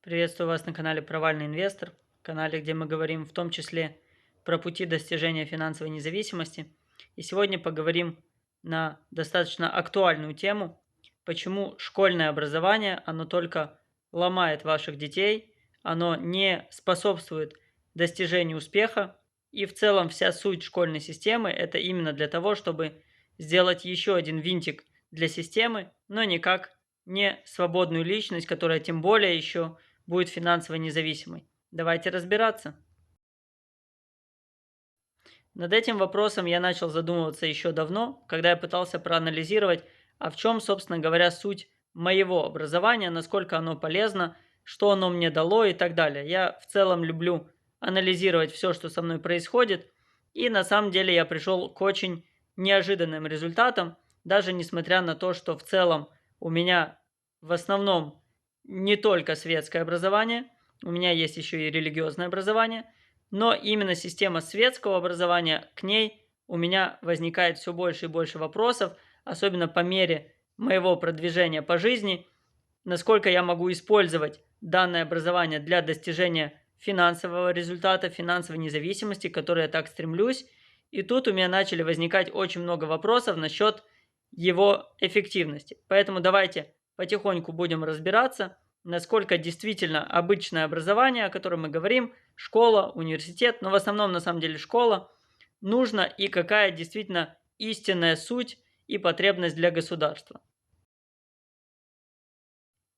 Приветствую вас на канале «Провальный инвестор», канале, где мы говорим в том числе про пути достижения финансовой независимости. И сегодня поговорим на достаточно актуальную тему, почему школьное образование, оно только ломает ваших детей, оно не способствует достижению успеха, и в целом вся суть школьной системы – это именно для того, чтобы сделать еще один винтик для системы, но никак не свободную личность, которая тем более еще будет финансово независимой. Давайте разбираться. Над этим вопросом я начал задумываться еще давно, когда я пытался проанализировать, а в чем, собственно говоря, суть моего образования, насколько оно полезно, что оно мне дало и так далее. Я в целом люблю анализировать все, что со мной происходит, и на самом деле я пришел к очень неожиданным результатам, даже несмотря на то, что в целом у меня в основном не только светское образование, у меня есть еще и религиозное образование, но именно система светского образования, к ней у меня возникает все больше и больше вопросов, особенно по мере моего продвижения по жизни, насколько я могу использовать данное образование для достижения финансового результата, финансовой независимости, к которой я так стремлюсь. И тут у меня начали возникать очень много вопросов насчет его эффективности. Поэтому давайте потихоньку будем разбираться, насколько действительно обычное образование, о котором мы говорим, школа, университет, но в основном на самом деле школа, нужно и какая действительно истинная суть и потребность для государства.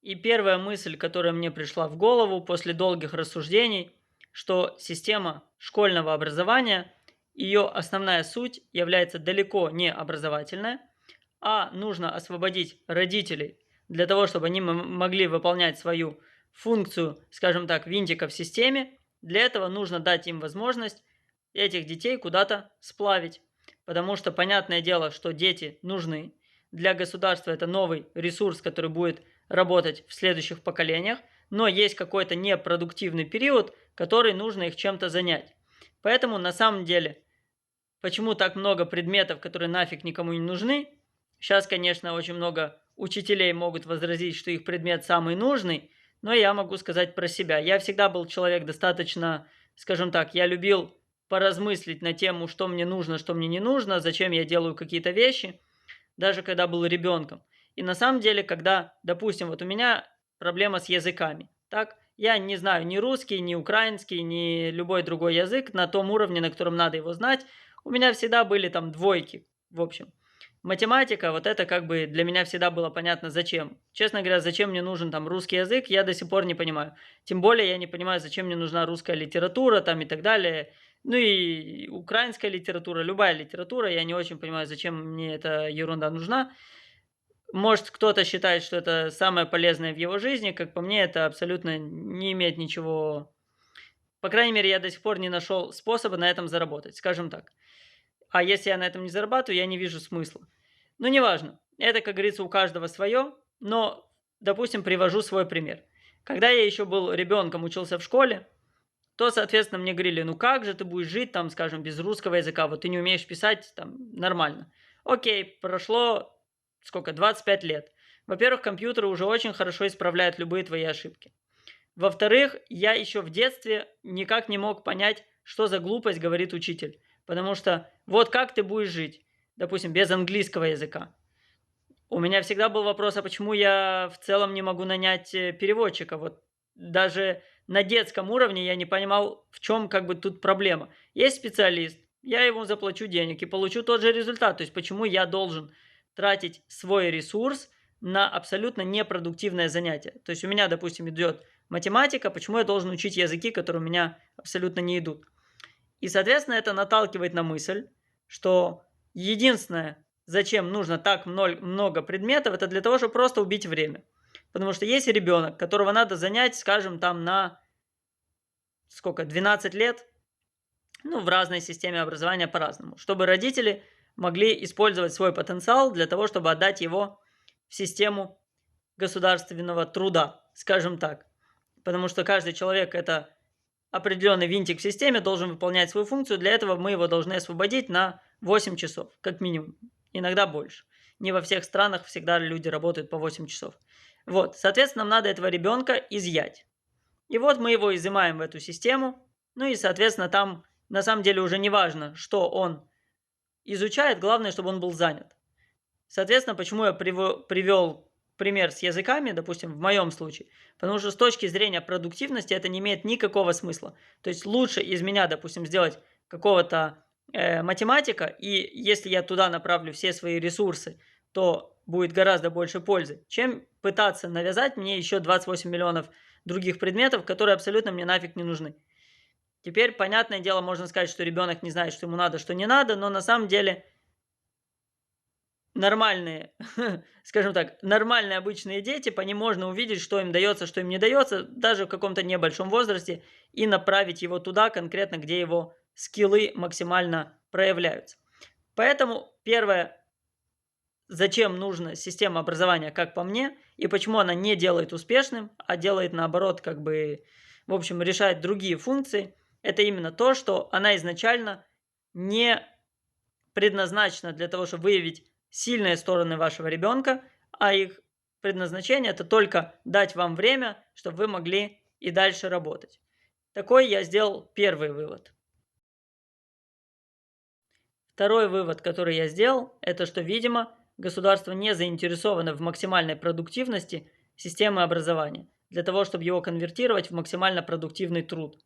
И первая мысль, которая мне пришла в голову после долгих рассуждений, что система школьного образования, ее основная суть является далеко не образовательная, а нужно освободить родителей для того, чтобы они могли выполнять свою функцию, скажем так, винтика в системе. Для этого нужно дать им возможность этих детей куда-то сплавить. Потому что понятное дело, что дети нужны. Для государства это новый ресурс, который будет работать в следующих поколениях. Но есть какой-то непродуктивный период, который нужно их чем-то занять. Поэтому на самом деле, почему так много предметов, которые нафиг никому не нужны? Сейчас, конечно, очень много учителей могут возразить, что их предмет самый нужный, но я могу сказать про себя. Я всегда был человек достаточно, скажем так, я любил поразмыслить на тему, что мне нужно, что мне не нужно, зачем я делаю какие-то вещи, даже когда был ребенком. И на самом деле, когда, допустим, вот у меня проблема с языками, так, я не знаю ни русский, ни украинский, ни любой другой язык на том уровне, на котором надо его знать, у меня всегда были там двойки, в общем. Математика, вот это как бы для меня всегда было понятно зачем. Честно говоря, зачем мне нужен там русский язык, я до сих пор не понимаю. Тем более я не понимаю, зачем мне нужна русская литература там и так далее. Ну и украинская литература, любая литература, я не очень понимаю, зачем мне эта ерунда нужна. Может, кто-то считает, что это самое полезное в его жизни, как по мне, это абсолютно не имеет ничего. По крайней мере, я до сих пор не нашел способа на этом заработать, скажем так. А если я на этом не зарабатываю, я не вижу смысла. Но неважно. Это, как говорится, у каждого свое. Но, допустим, привожу свой пример. Когда я еще был ребенком, учился в школе, то, соответственно, мне говорили, ну как же ты будешь жить там, скажем, без русского языка, вот ты не умеешь писать там нормально. Окей, прошло сколько, 25 лет. Во-первых, компьютеры уже очень хорошо исправляют любые твои ошибки. Во-вторых, я еще в детстве никак не мог понять, что за глупость говорит учитель. Потому что вот как ты будешь жить, допустим, без английского языка. У меня всегда был вопрос, а почему я в целом не могу нанять переводчика? Вот даже на детском уровне я не понимал, в чем как бы тут проблема. Есть специалист, я ему заплачу денег и получу тот же результат. То есть почему я должен тратить свой ресурс на абсолютно непродуктивное занятие? То есть у меня, допустим, идет математика, почему я должен учить языки, которые у меня абсолютно не идут? И, соответственно, это наталкивает на мысль, что единственное, зачем нужно так много предметов, это для того, чтобы просто убить время. Потому что есть ребенок, которого надо занять, скажем, там на сколько, 12 лет, ну, в разной системе образования по-разному, чтобы родители могли использовать свой потенциал для того, чтобы отдать его в систему государственного труда, скажем так. Потому что каждый человек – это определенный винтик в системе, должен выполнять свою функцию. Для этого мы его должны освободить на 8 часов, как минимум. Иногда больше. Не во всех странах всегда люди работают по 8 часов. Вот, соответственно, нам надо этого ребенка изъять. И вот мы его изымаем в эту систему. Ну и, соответственно, там на самом деле уже не важно, что он изучает, главное, чтобы он был занят. Соответственно, почему я привел пример с языками, допустим, в моем случае? Потому что с точки зрения продуктивности это не имеет никакого смысла. То есть лучше из меня, допустим, сделать какого-то математика, и если я туда направлю все свои ресурсы, то будет гораздо больше пользы, чем пытаться навязать мне еще 28 миллионов других предметов, которые абсолютно мне нафиг не нужны. Теперь, понятное дело, можно сказать, что ребенок не знает, что ему надо, что не надо, но на самом деле нормальные, скажем так, нормальные обычные дети, по ним можно увидеть, что им дается, что им не дается, даже в каком-то небольшом возрасте, и направить его туда конкретно, где его скиллы максимально проявляются. Поэтому первое, зачем нужна система образования, как по мне, и почему она не делает успешным, а делает наоборот, как бы, в общем, решает другие функции, это именно то, что она изначально не предназначена для того, чтобы выявить сильные стороны вашего ребенка, а их предназначение это только дать вам время, чтобы вы могли и дальше работать. Такой я сделал первый вывод. Второй вывод, который я сделал, это что, видимо, государство не заинтересовано в максимальной продуктивности системы образования, для того, чтобы его конвертировать в максимально продуктивный труд.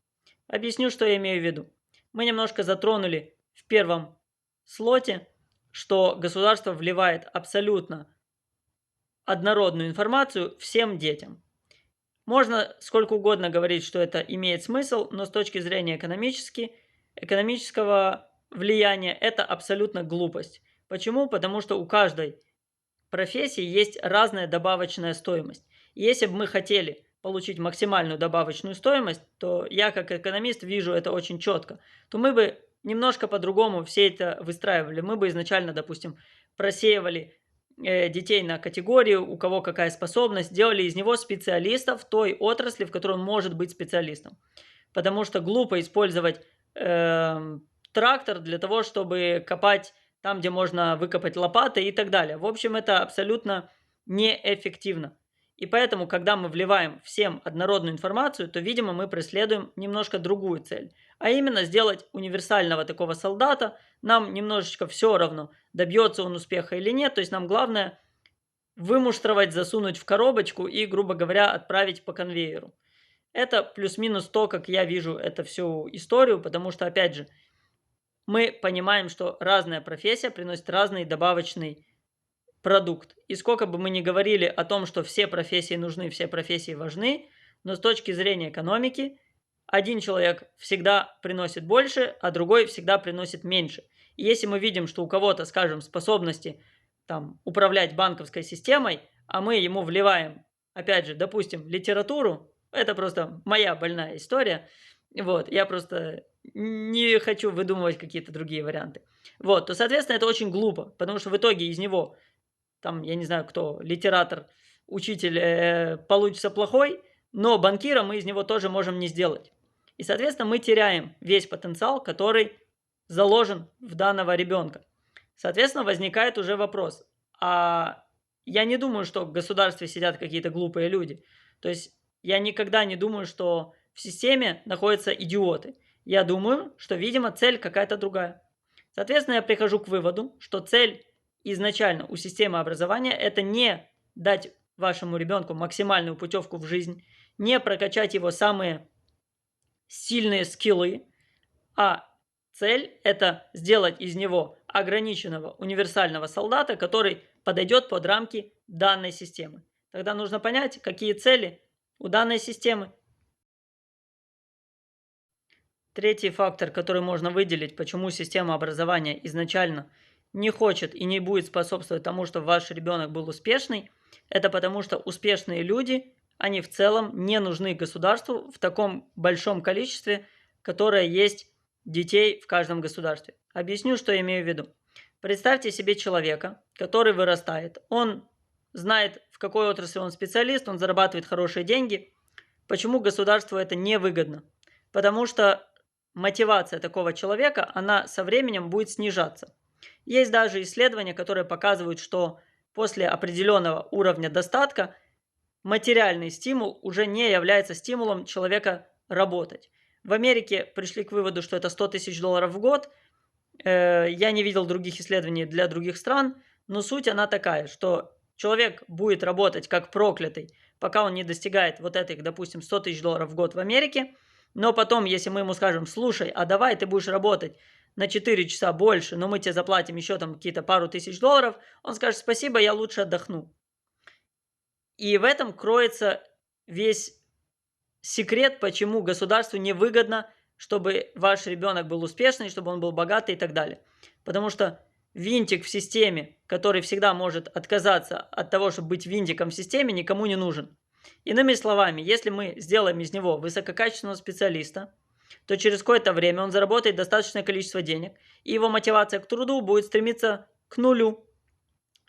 Объясню, что я имею в виду. Мы немножко затронули в первом слоте, что государство вливает абсолютно однородную информацию всем детям. Можно сколько угодно говорить, что это имеет смысл, но с точки зрения экономического влияния это абсолютно глупость. Почему? Потому что у каждой профессии есть разная добавочная стоимость. И если бы мы хотели получить максимальную добавочную стоимость, то я как экономист вижу это очень четко, то мы бы немножко по-другому все это выстраивали. Мы бы изначально, допустим, просеивали детей на категорию, у кого какая способность, делали из него специалиста в той отрасли, в которой он может быть специалистом. Потому что глупо использовать трактор для того, чтобы копать там, где можно выкопать лопатой и так далее. В общем, это абсолютно неэффективно. И поэтому, когда мы вливаем всем однородную информацию, то, видимо, мы преследуем немножко другую цель. А именно сделать универсального такого солдата. Нам немножечко все равно, добьется он успеха или нет. То есть нам главное вымуштровать, засунуть в коробочку и, грубо говоря, отправить по конвейеру. Это плюс-минус то, как я вижу эту всю историю, потому что, опять же, мы понимаем, что разная профессия приносит разный добавочный продукт. И сколько бы мы ни говорили о том, что все профессии нужны, все профессии важны, но с точки зрения экономики, один человек всегда приносит больше, а другой всегда приносит меньше. И если мы видим, что у кого-то, скажем, способности там, управлять банковской системой, а мы ему вливаем, опять же, допустим, литературу, это просто моя больная история, вот, я просто не хочу выдумывать какие-то другие варианты. Вот, то, соответственно, это очень глупо, потому что в итоге из него там, я не знаю кто, литератор, учитель получится плохой, но банкира мы из него тоже можем не сделать. И, соответственно, мы теряем весь потенциал, который заложен в данного ребенка. Соответственно, возникает уже вопрос. А я не думаю, что в государстве сидят какие-то глупые люди. То есть я никогда не думаю, что в системе находятся идиоты. Я думаю, что, видимо, цель какая-то другая. Соответственно, я прихожу к выводу, что цель изначально у системы образования это не дать вашему ребенку максимальную путевку в жизнь, не прокачать его самые сильные скиллы, а цель это сделать из него ограниченного универсального солдата, который подойдет под рамки данной системы. Тогда нужно понять, какие цели у данной системы. Третий фактор, который можно выделить, почему система образования изначально не хочет и не будет способствовать тому, чтобы ваш ребенок был успешный, это потому что успешные люди, они в целом не нужны государству в таком большом количестве, которое есть детей в каждом государстве. Объясню, что я имею в виду. Представьте себе человека, который вырастает. Он знает, в какой отрасли он специалист, он зарабатывает хорошие деньги. Почему государству это невыгодно? Потому что мотивация такого человека, она со временем будет снижаться. Есть даже исследования, которые показывают, что после определенного уровня достатка материальный стимул уже не является стимулом человека работать. В Америке пришли к выводу, что это 100 тысяч долларов в год. Я не видел других исследований для других стран, но суть она такая, что человек будет работать как проклятый, пока он не достигает вот этих, допустим, 100 тысяч долларов в год в Америке, но потом, если мы ему скажем, слушай, а давай ты будешь работать на 4 часа больше, но мы тебе заплатим еще там какие-то пару тысяч долларов, он скажет, спасибо, я лучше отдохну. И в этом кроется весь секрет, почему государству невыгодно, чтобы ваш ребенок был успешный, чтобы он был богатый и так далее. Потому что винтик в системе, который всегда может отказаться от того, чтобы быть винтиком в системе, никому не нужен. Иными словами, если мы сделаем из него высококачественного специалиста, то через какое-то время он заработает достаточное количество денег, и его мотивация к труду будет стремиться к нулю.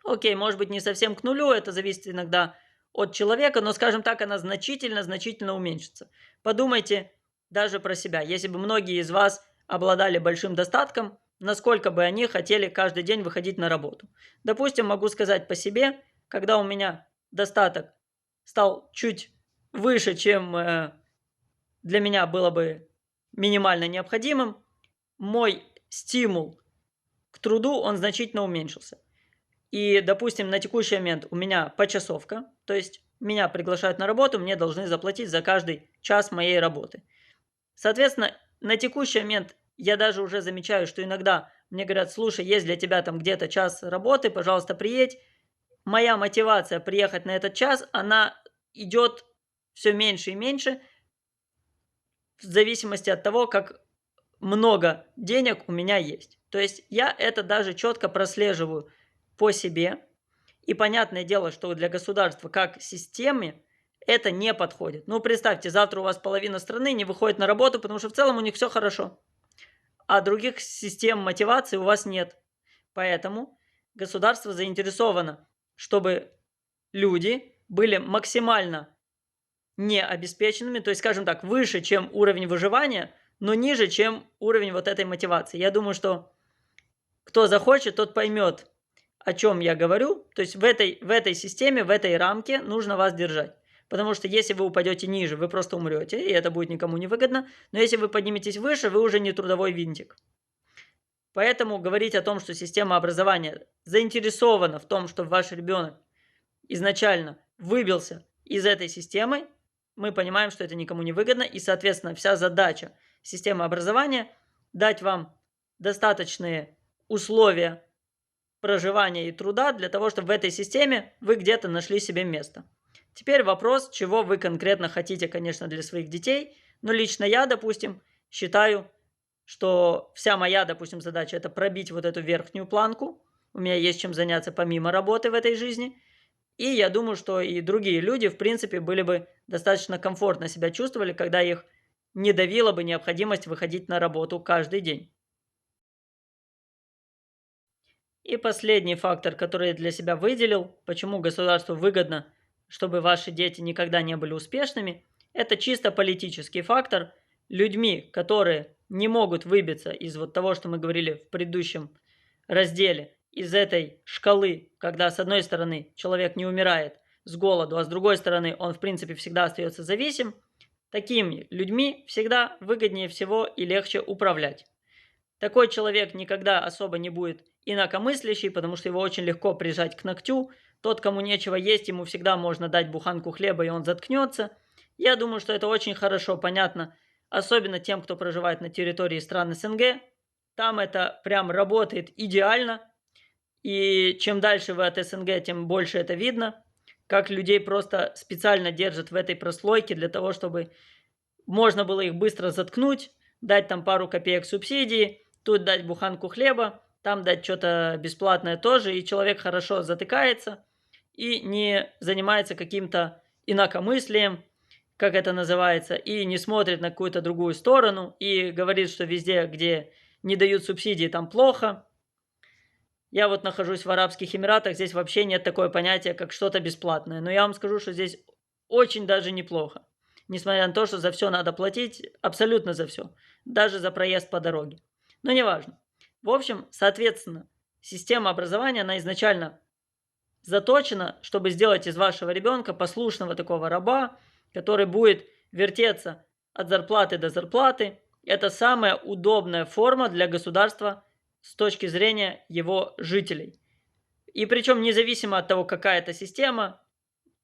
Окей, может быть не совсем к нулю, это зависит иногда от человека, но, скажем так, она значительно уменьшится. Подумайте даже про себя. Если бы многие из вас обладали большим достатком, насколько бы они хотели каждый день выходить на работу. Допустим, могу сказать по себе, когда у меня достаток стал чуть выше, чем для меня было бы минимально необходимым, мой стимул к труду, он значительно уменьшился. И, допустим, на текущий момент у меня почасовка, то есть меня приглашают на работу, мне должны заплатить за каждый час моей работы. Соответственно, на текущий момент я даже уже замечаю, что иногда мне говорят, слушай, есть для тебя там где-то час работы, пожалуйста, приедь. Моя мотивация приехать на этот час, она идет все меньше и меньше, в зависимости от того, как много денег у меня есть. То есть я это даже четко прослеживаю по себе. И понятное дело, что для государства как системе это не подходит. Ну, представьте, завтра у вас половина страны не выходит на работу, потому что в целом у них все хорошо. А других систем мотивации у вас нет. Поэтому государство заинтересовано, чтобы люди были максимально необеспеченными, то есть, скажем так, выше, чем уровень выживания, но ниже, чем уровень вот этой мотивации. Я думаю, что кто захочет, тот поймет, о чем я говорю. То есть в этой системе, в этой рамке нужно вас держать. Потому что если вы упадете ниже, вы просто умрете, и это будет никому не выгодно. Но если вы подниметесь выше, вы уже не трудовой винтик. Поэтому говорить о том, что система образования заинтересована в том, чтобы ваш ребенок изначально выбился из этой системы, мы понимаем, что это никому не выгодно. И, соответственно, вся задача системы образования – дать вам достаточные условия проживания и труда для того, чтобы в этой системе вы где-то нашли себе место. Теперь вопрос, чего вы конкретно хотите, конечно, для своих детей. Но лично я, допустим, считаю, что вся моя, допустим, задача – это пробить вот эту верхнюю планку. У меня есть чем заняться помимо работы в этой жизни. И я думаю, что и другие люди, в принципе, были бы достаточно комфортно себя чувствовали, когда их не давила бы необходимость выходить на работу каждый день. И последний фактор, который я для себя выделил, почему государству выгодно, чтобы ваши дети никогда не были успешными, это чисто политический фактор. Людьми, которые не могут выбиться из вот того, что мы говорили в предыдущем разделе, из этой шкалы, когда с одной стороны человек не умирает с голоду, а с другой стороны он в принципе всегда остается зависим, такими людьми всегда выгоднее всего и легче управлять. Такой человек никогда особо не будет инакомыслящий, потому что его очень легко прижать к ногтю. Тот, кому нечего есть, ему всегда можно дать буханку хлеба, и он заткнется. Я думаю, что это очень хорошо понятно, особенно тем, кто проживает на территории стран СНГ. Там это прям работает идеально. И чем дальше вы от СНГ, тем больше это видно. Как людей просто специально держат в этой прослойке для того, чтобы можно было их быстро заткнуть, дать там пару копеек субсидии, тут дать буханку хлеба, там дать что-то бесплатное тоже, и человек хорошо затыкается и не занимается каким-то инакомыслием, как это называется, и не смотрит на какую-то другую сторону, и говорит, что везде, где не дают субсидии, там плохо. Я вот нахожусь в Арабских Эмиратах, здесь вообще нет такое понятия, как что-то бесплатное. Но я вам скажу, что здесь очень даже неплохо. Несмотря на то, что за все надо платить, абсолютно за все. Даже за проезд по дороге. Но неважно. В общем, соответственно, система образования, она изначально заточена, чтобы сделать из вашего ребенка послушного такого раба, который будет вертеться от зарплаты до зарплаты. Это самая удобная форма для государства с точки зрения его жителей. И причем независимо от того, какая это система,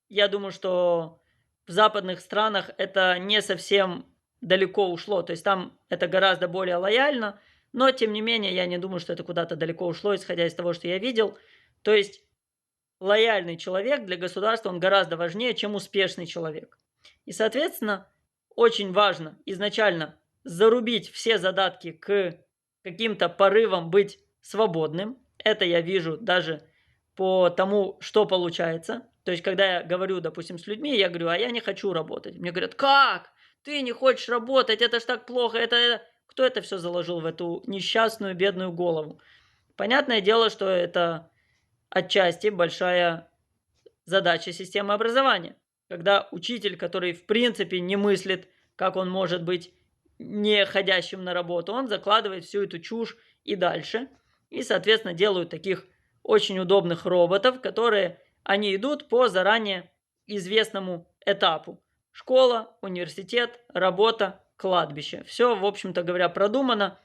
я думаю, что в западных странах это не совсем далеко ушло. То есть там это гораздо более лояльно, но тем не менее я не думаю, что это куда-то далеко ушло, исходя из того, что я видел. То есть лояльный человек для государства, он гораздо важнее, чем успешный человек. И, соответственно, очень важно изначально зарубить все задатки к каким-то порывам быть свободным. Это я вижу даже по тому, что получается. То есть, когда я говорю, допустим, с людьми, я говорю, а я не хочу работать. Мне говорят, как? Ты не хочешь работать? Это ж так плохо. Кто это все заложил в эту несчастную, бедную голову? Понятное дело, что это отчасти большая задача системы образования. Когда учитель, который в принципе не мыслит, как он может быть не ходящим на работу, он закладывает всю эту чушь и дальше. И, соответственно, делают таких очень удобных роботов, которые они идут по заранее известному этапу. Школа, университет, работа, кладбище. Все, в общем-то говоря, продумано.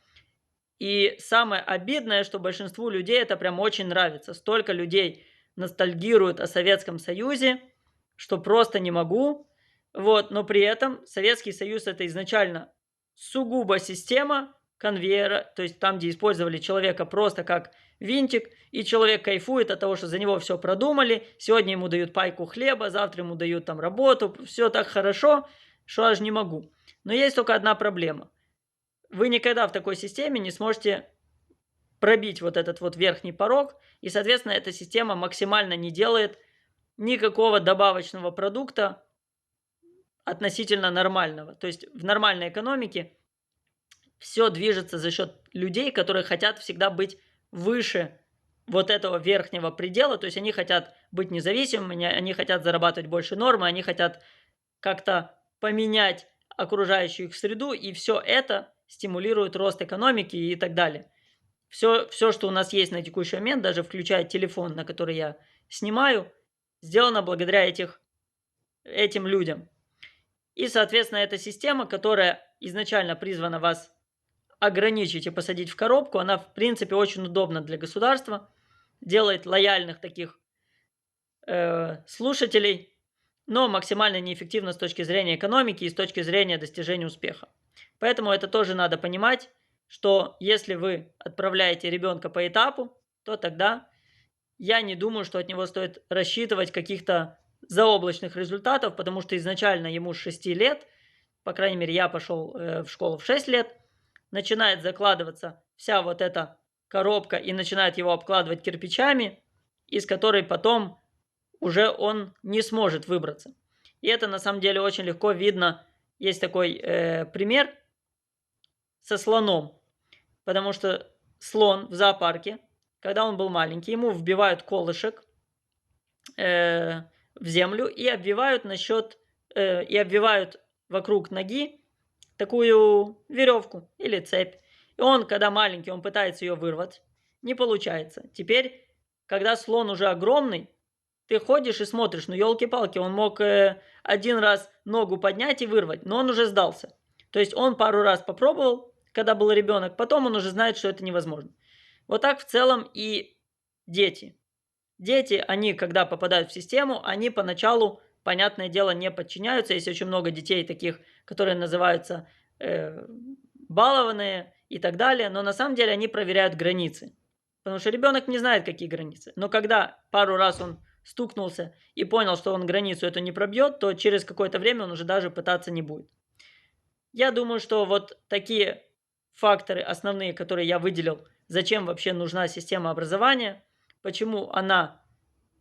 И самое обидное, что большинству людей это прям очень нравится. Столько людей ностальгируют о Советском Союзе, что просто не могу. Вот, но при этом Советский Союз это изначально сугубо система конвейера, то есть там, где использовали человека просто как винтик, и человек кайфует от того, что за него все продумали, сегодня ему дают пайку хлеба, завтра ему дают там работу, все так хорошо, что аж не могу. Но есть только одна проблема. Вы никогда в такой системе не сможете пробить вот этот вот верхний порог, и, соответственно, эта система максимально не делает никакого добавочного продукта относительно нормального. То есть в нормальной экономике все движется за счет людей, которые хотят всегда быть выше вот этого верхнего предела, то есть они хотят быть независимыми, они хотят зарабатывать больше нормы, они хотят как-то поменять окружающую их среду, и все это стимулирует рост экономики и так далее. Все, что у нас есть на текущий момент, даже включая телефон, на который я снимаю, сделано благодаря этим людям. И, соответственно, эта система, которая изначально призвана вас ограничить и посадить в коробку, она, в принципе, очень удобна для государства, делает лояльных таких слушателей, но максимально неэффективно с точки зрения экономики и с точки зрения достижения успеха. Поэтому это тоже надо понимать, что если вы отправляете ребенка по этапу, то тогда я не думаю, что от него стоит рассчитывать каких-то заоблачных результатов, потому что изначально ему с 6 лет, по крайней мере, я пошел в школу в 6 лет, начинает закладываться вся вот эта коробка и начинает его обкладывать кирпичами, из которой потом уже он не сможет выбраться. И это на самом деле очень легко видно. Есть такой пример со слоном, потому что слон в зоопарке, когда он был маленький, ему вбивают колышек в землю и обвивают вокруг ноги такую веревку или цепь. И он, когда маленький, он пытается ее вырвать, не получается. Теперь, когда слон уже огромный, ты ходишь и смотришь, ну елки-палки, он мог один раз ногу поднять и вырвать, но он уже сдался. То есть он пару раз попробовал, когда был ребенок, потом он уже знает, что это невозможно. Вот так в целом и дети. Дети, они, когда попадают в систему, они поначалу, понятное дело, не подчиняются. Есть очень много детей таких, которые называются балованные и так далее, но на самом деле они проверяют границы. Потому что ребенок не знает, какие границы. Но когда пару раз он стукнулся и понял, что он границу эту не пробьет, то через какое-то время он уже даже пытаться не будет. Я думаю, что вот такие факторы основные, которые я выделил, зачем вообще нужна система образования, почему она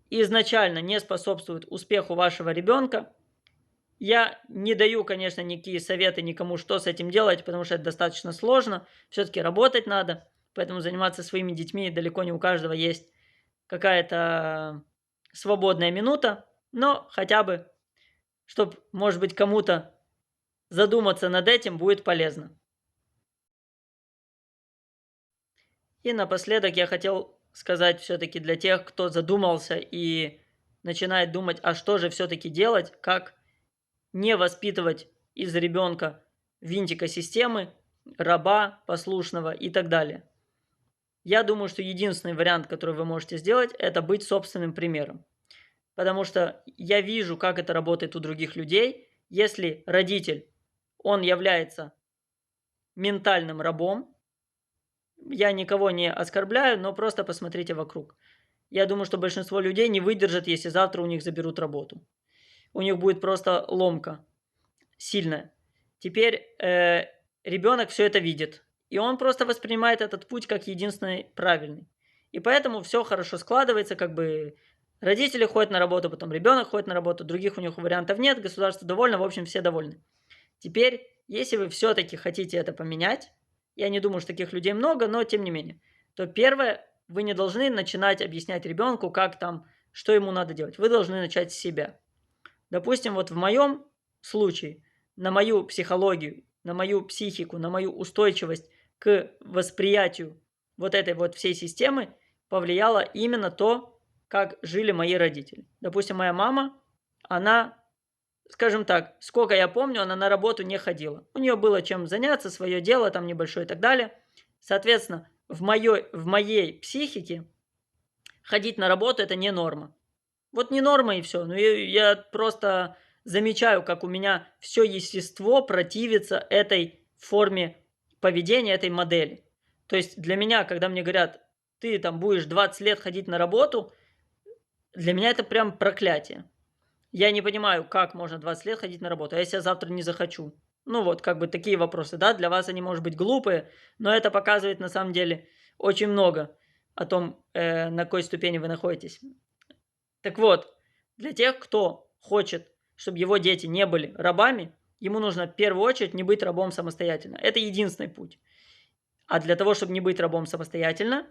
изначально не способствует успеху вашего ребенка. Я не даю, конечно, никакие советы никому, что с этим делать, потому что это достаточно сложно. Все-таки работать надо, поэтому заниматься своими детьми далеко не у каждого есть какая-то свободная минута, но хотя бы, чтобы, может быть, кому-то задуматься над этим будет полезно. И напоследок я хотел сказать все-таки для тех, кто задумался и начинает думать, а что же все-таки делать, как не воспитывать из ребенка винтика системы, раба послушного и так далее. Я думаю, что единственный вариант, который вы можете сделать, это быть собственным примером. Потому что я вижу, как это работает у других людей. Если родитель, он является ментальным рабом, я никого не оскорбляю, но просто посмотрите вокруг. Я думаю, что большинство людей не выдержат, если завтра у них заберут работу. У них будет просто ломка сильная. Теперь ребенок все это видит. И он просто воспринимает этот путь как единственный правильный. И поэтому все хорошо складывается, как бы родители ходят на работу, потом ребенок ходит на работу, других у них вариантов нет, государство довольно, в общем, все довольны. Теперь, если вы все-таки хотите это поменять, я не думаю, что таких людей много, но тем не менее, то первое, вы не должны начинать объяснять ребенку, как там, что ему надо делать. Вы должны начать с себя. Допустим, вот в моем случае на мою психологию, на мою психику, на мою устойчивость к восприятию вот этой вот всей системы повлияло именно то, как жили мои родители. Допустим, моя мама, она, скажем так, сколько я помню, она на работу не ходила. У нее было чем заняться, свое дело там небольшое и так далее. Соответственно, в моей психике ходить на работу это не норма. Вот не норма и все. Ну, я просто замечаю, как у меня все естество противится этой форме поведения, этой модели. То есть для меня, когда мне говорят, ты там будешь 20 лет ходить на работу, для меня это прям проклятие. Я не понимаю, как можно 20 лет ходить на работу, а если я завтра не захочу? Ну вот, как бы такие вопросы, да, для вас они, может быть, глупые, но это показывает на самом деле очень много о том, на какой ступени вы находитесь. Так вот, для тех, кто хочет, чтобы его дети не были рабами, ему нужно в первую очередь не быть рабом самостоятельно. Это единственный путь. А для того, чтобы не быть рабом самостоятельно,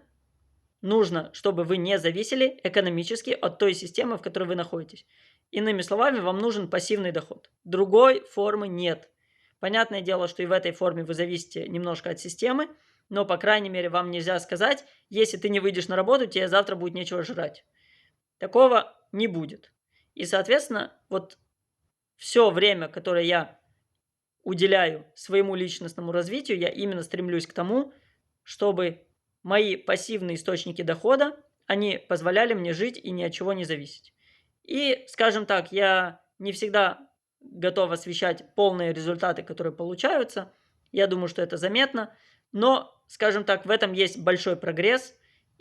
нужно, чтобы вы не зависели экономически от той системы, в которой вы находитесь. Иными словами, вам нужен пассивный доход. Другой формы нет. Понятное дело, что и в этой форме вы зависите немножко от системы, но, по крайней мере, вам нельзя сказать, если ты не выйдешь на работу, тебе завтра будет нечего жрать. Такого не будет. И, соответственно, вот все время, которое я уделяю своему личностному развитию, я именно стремлюсь к тому, чтобы мои пассивные источники дохода, они позволяли мне жить и ни от чего не зависеть. И, скажем так, я не всегда готов освещать полные результаты, которые получаются. Я думаю, что это заметно. Но, скажем так, в этом есть большой прогресс.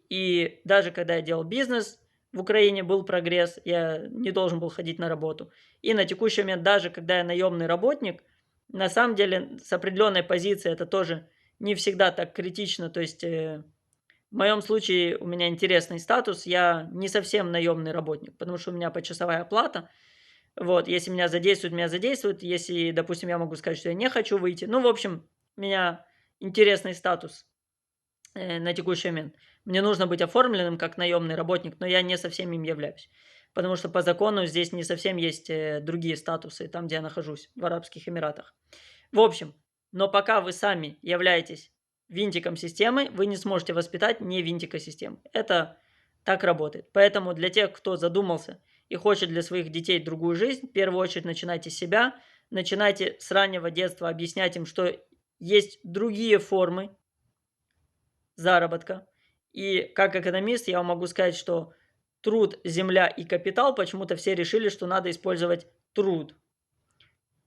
И даже когда я делал бизнес, в Украине был прогресс, я не должен был ходить на работу. И на текущий момент, даже когда я наемный работник, на самом деле с определенной позиции это тоже не всегда так критично. То есть в моем случае у меня интересный статус, я не совсем наемный работник, потому что у меня почасовая оплата. Вот, если меня задействуют. Если, допустим, я могу сказать, что я не хочу выйти. Ну, в общем, у меня интересный статус на текущий момент. Мне нужно быть оформленным как наемный работник, но я не совсем им являюсь. Потому что по закону здесь не совсем есть другие статусы, там, где я нахожусь, в Арабских Эмиратах. В общем, но пока вы сами являетесь винтиком системы, вы не сможете воспитать не винтика системы. Это так работает. Поэтому для тех, кто задумался и хочет для своих детей другую жизнь, в первую очередь начинайте с себя, начинайте с раннего детства объяснять им, что есть другие формы заработка. И как экономист я вам могу сказать, что труд, земля и капитал, почему-то все решили, что надо использовать труд.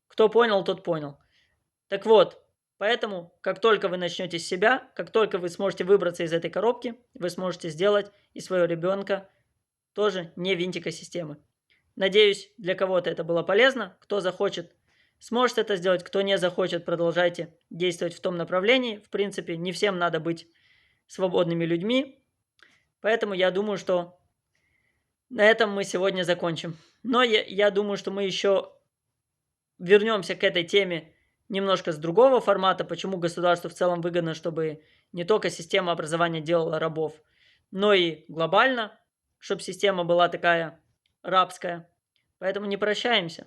Кто понял, тот понял. Так вот, поэтому, как только вы начнете с себя, как только вы сможете выбраться из этой коробки, вы сможете сделать из своего ребенка тоже не винтика системы. Надеюсь, для кого-то это было полезно. Кто захочет, сможет это сделать. Кто не захочет, продолжайте действовать в том направлении. В принципе, не всем надо быть свободными людьми. Поэтому я думаю, что на этом мы сегодня закончим. Но я думаю, что мы еще вернемся к этой теме немножко с другого формата, почему государству в целом выгодно, чтобы не только система образования делала рабов, но и глобально, чтобы система была такая рабская. Поэтому не прощаемся.